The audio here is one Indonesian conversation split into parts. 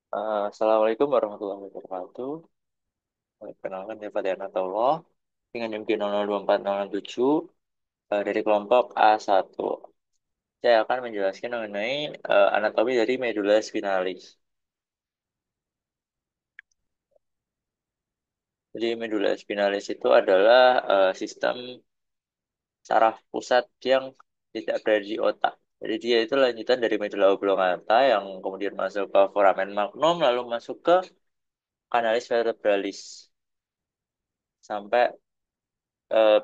Assalamualaikum warahmatullahi wabarakatuh. Perkenalkan saya Fadhian Ataulah dengan NIM 0024067 dari kelompok A1. Saya akan menjelaskan mengenai anatomi dari medula spinalis. Jadi medula spinalis itu adalah sistem saraf pusat yang tidak berada di otak. Jadi dia itu lanjutan dari medula oblongata yang kemudian masuk ke foramen magnum lalu masuk ke kanalis vertebralis sampai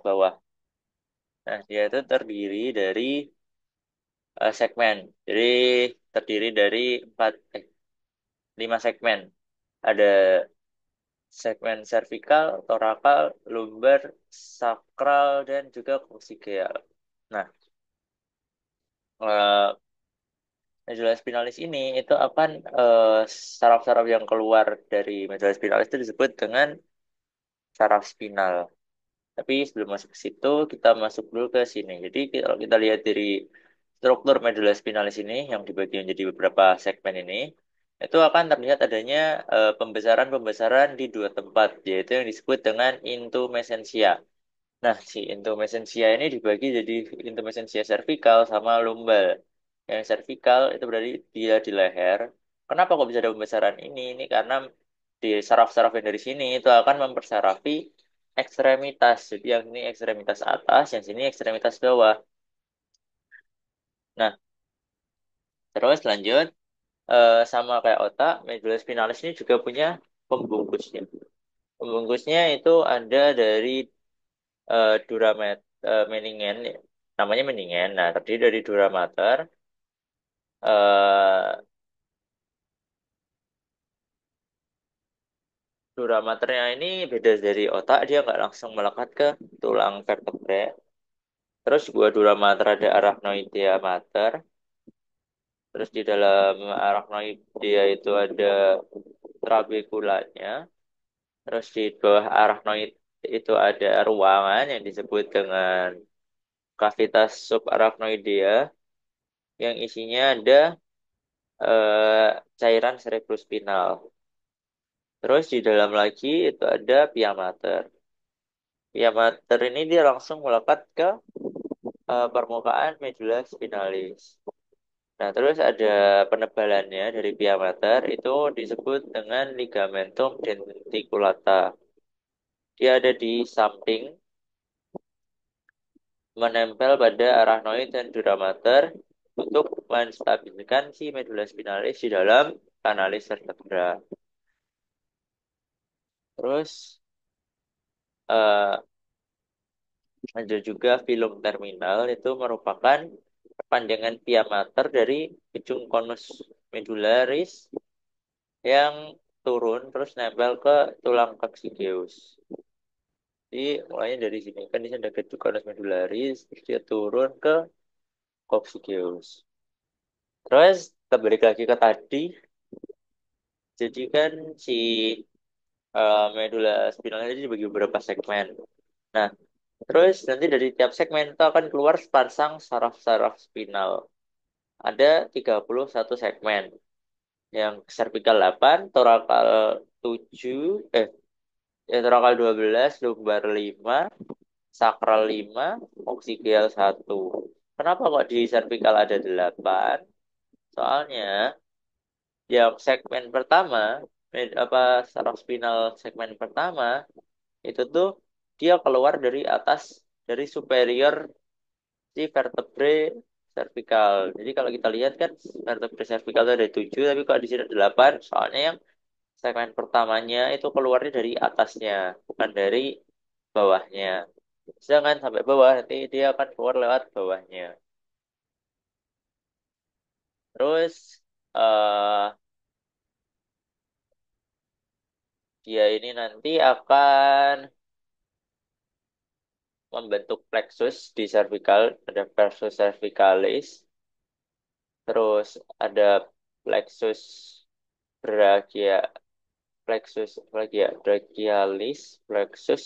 bawah. Nah, dia itu terdiri dari segmen. Jadi terdiri dari 5 segmen. Ada segmen cervical, thoracal, lumbar, sakral, dan juga coccygeal. Nah, eh, medula spinalis ini itu akan saraf-saraf yang keluar dari medula spinalis itu disebut dengan saraf spinal. Tapi sebelum masuk ke situ, kita masuk dulu ke sini. Jadi kalau kita lihat dari struktur medula spinalis ini yang dibagi menjadi beberapa segmen ini, itu akan terlihat adanya pembesaran-pembesaran di dua tempat, yaitu yang disebut dengan intumescentia. Nah, si intumescentia ini dibagi jadi intumescentia cervical sama lumbal. Yang cervical itu berarti dia di leher. Kenapa kok bisa ada pembesaran ini? Ini karena di saraf-saraf yang dari sini itu akan mempersarafi ekstremitas. Jadi yang ini ekstremitas atas, yang sini ekstremitas bawah. Nah, terus lanjut sama kayak otak, medula spinalis ini juga punya pembungkusnya. Pembungkusnya itu ada dari duramet meningen, namanya meningen. Nah, terdiri dari dura mater. eh Dura maternya ini beda dari otak, dia nggak langsung melekat ke tulang vertebre. Terus gua dura mater ada arachnoidea mater. Terus di dalam arachnoidea itu ada trabekulanya. Terus di bawah arachnoid itu ada ruangan yang disebut dengan cavitas subarachnoidea yang isinya ada cairan cerebrospinal. Terus di dalam lagi itu ada pia mater. Pia mater ini dia langsung melekat ke permukaan medula spinalis. Nah, terus ada penebalannya dari pia mater itu disebut dengan ligamentum denticulata. Dia ada di samping menempel pada arachnoid dan dura mater untuk menstabilkan si medula spinalis di dalam kanalis vertebra. Terus eh, ada juga filum terminal itu merupakan panjangan pia mater dari ujung konus medularis yang turun terus nempel ke tulang coccygeus. Jadi mulainya dari sini kan di sini ada konus medularis terus dia turun ke coccygeus. Terus kita balik lagi ke tadi. Jadi kan si medula spinal ini dibagi beberapa segmen. Nah, terus nanti dari tiap segmen itu akan keluar sepasang saraf-saraf spinal. Ada 31 segmen. Yang cervical 8, thoracal 7, thoracal 12, lumbar 5, sakral 5, oksigeal 1. Kenapa kok di cervical ada 8? Soalnya yang segmen pertama, apa saraf spinal segmen pertama itu tuh dia keluar dari atas dari superior si vertebre cervical. Jadi kalau kita lihat kan vertebre cervical itu ada 7, tapi kalau di sini ada 8, soalnya yang segmen pertamanya itu keluarnya dari atasnya, bukan dari bawahnya. Sedangkan sampai bawah nanti dia akan keluar lewat bawahnya. Terus eh dia ini nanti akan membentuk plexus di cervical, ada plexus cervicalis, terus ada plexus brachia, plexus lagi ya, brachialis, plexus,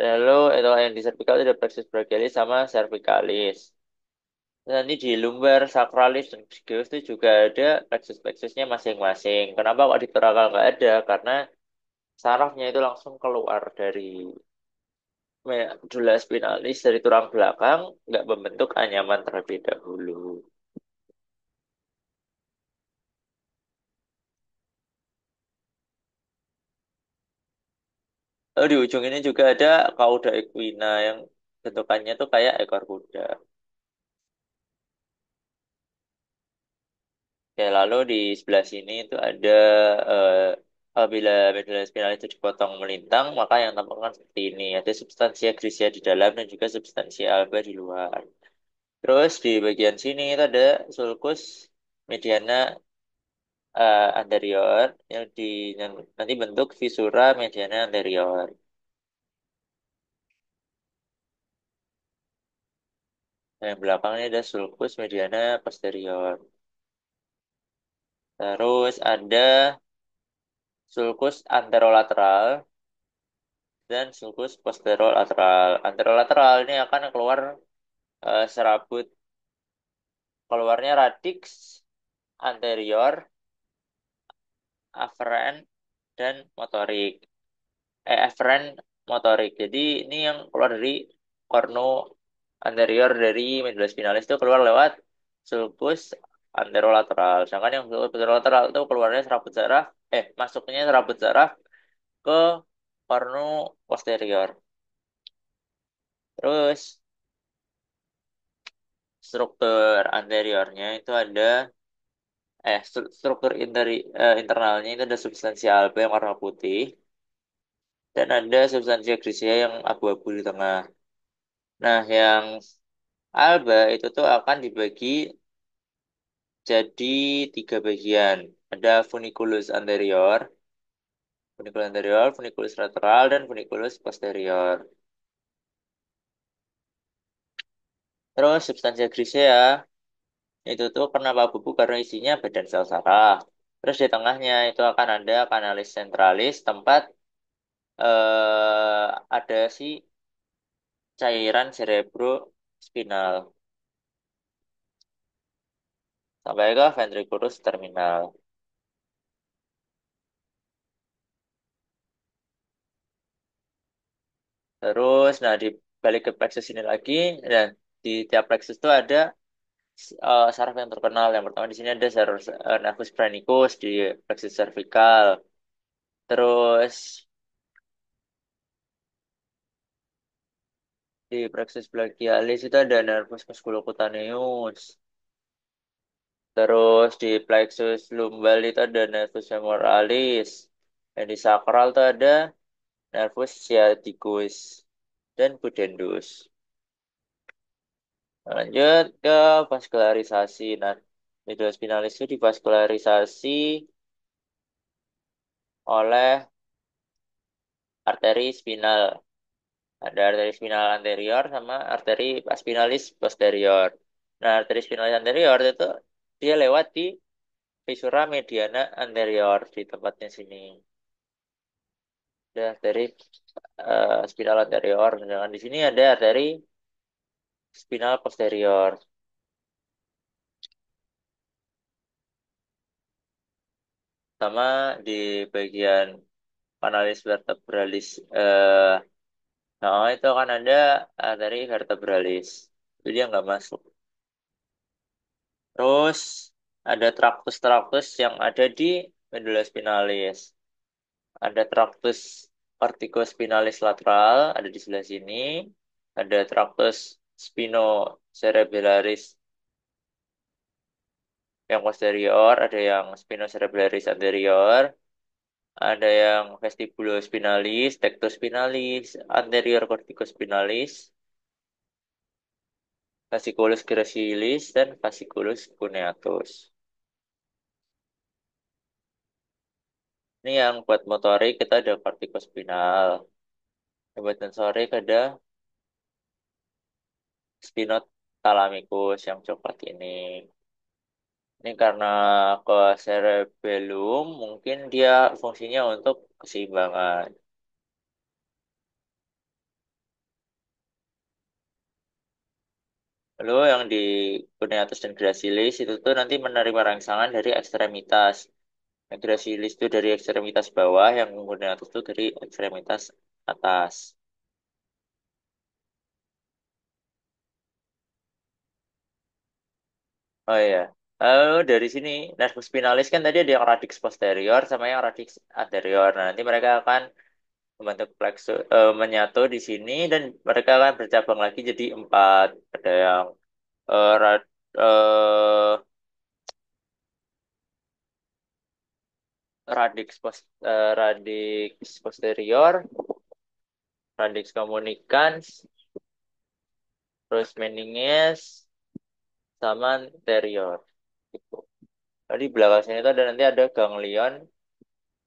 lalu itu yang di cervical itu ada plexus brachialis sama cervicalis. Nanti di lumbar, sakralis, dan psikius itu juga ada plexus-plexusnya masing-masing. Kenapa kok di torakal nggak ada? Karena sarafnya itu langsung keluar dari medulla spinalis, dari tulang belakang, nggak membentuk anyaman terlebih dahulu. Di ujung ini juga ada cauda equina yang bentukannya tuh kayak ekor kuda. Oke, lalu di sebelah sini itu ada eh, apabila medulla spinalis itu dipotong melintang, maka yang tampak kan seperti ini. Ada substansia grisia di dalam dan juga substansia alba di luar. Terus di bagian sini itu ada sulcus mediana anterior yang nanti bentuk visura mediana anterior. Nah, yang belakangnya ada sulcus mediana posterior. Terus ada sulcus anterolateral dan sulcus posterolateral. Anterolateral ini akan keluar serabut, keluarnya radix anterior, afferent, dan motorik. Afferent motorik. Jadi ini yang keluar dari kornu anterior dari medulla spinalis itu keluar lewat sulcus anterolateral. Sedangkan yang sulcus posterolateral itu keluarnya serabut saraf, masuknya serabut saraf ke kornu posterior. Terus struktur anteriornya itu ada struktur internalnya itu ada substansi alba yang warna putih dan ada substansi grisia yang abu-abu di tengah. Nah, yang alba itu tuh akan dibagi jadi tiga bagian. Ada funiculus anterior, funiculus lateral, dan funiculus posterior. Terus substansi grisia itu tuh kenapa bubuk karena isinya badan sel saraf. Terus di tengahnya itu akan ada kanalis centralis tempat ada si cairan cerebrospinal sampai ke ventriculus terminal. Terus, nah di balik ke plexus ini lagi, dan di tiap plexus itu ada saraf yang terkenal. Yang pertama di sini ada saraf nervus phrenikus di plexus cervical. Terus di plexus brachialis itu ada nervus musculocutaneus. Terus di plexus lumbal itu ada nervus femoralis. Dan di sakral itu ada nervus sciaticus dan pudendus. Lanjut ke vaskularisasi. Nah, middle spinalis itu divaskularisasi oleh arteri spinal. Ada arteri spinal anterior sama arteri spinalis posterior. Nah, arteri spinalis anterior itu dia lewat di visura mediana anterior di tempatnya sini. Ada arteri spinal anterior. Sedangkan di sini ada arteri spinal posterior. Sama di bagian kanalis vertebralis nah, itu kan ada arteri vertebralis. Itu dia nggak masuk. Terus ada traktus-traktus yang ada di medulla spinalis. Ada traktus corticospinalis lateral, ada di sebelah sini. Ada traktus spinocerebellaris yang posterior, ada yang spinocerebellaris anterior, ada yang vestibulospinalis, tectospinalis, anterior corticospinalis, fasciculus gracilis, dan fasciculus cuneatus. Ini yang buat motorik kita ada corticospinal. Yang buat sensorik ada spinothalamikus yang coklat ini. Ini karena ke cerebellum mungkin dia fungsinya untuk keseimbangan. Lalu yang di cuneatus dan gracilis itu tuh nanti menerima rangsangan dari ekstremitas. Yang gracilis itu dari ekstremitas bawah, yang cuneatus itu dari ekstremitas atas. Oh iya. Lalu dari sini nervus spinalis kan tadi ada yang radix posterior sama yang radix anterior. Nah, nanti mereka akan membentuk plexus, menyatu di sini dan mereka akan bercabang lagi jadi empat. Ada yang eh, rad, eh, radix posterior, radix communicans, terus meninges, sama anterior. Gitu. Jadi belakang sini itu ada nanti ada ganglion,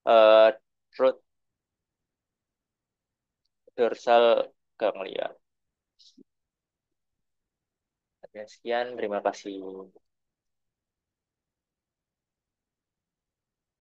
eh, root dorsal ganglia. Sekian, terima kasih.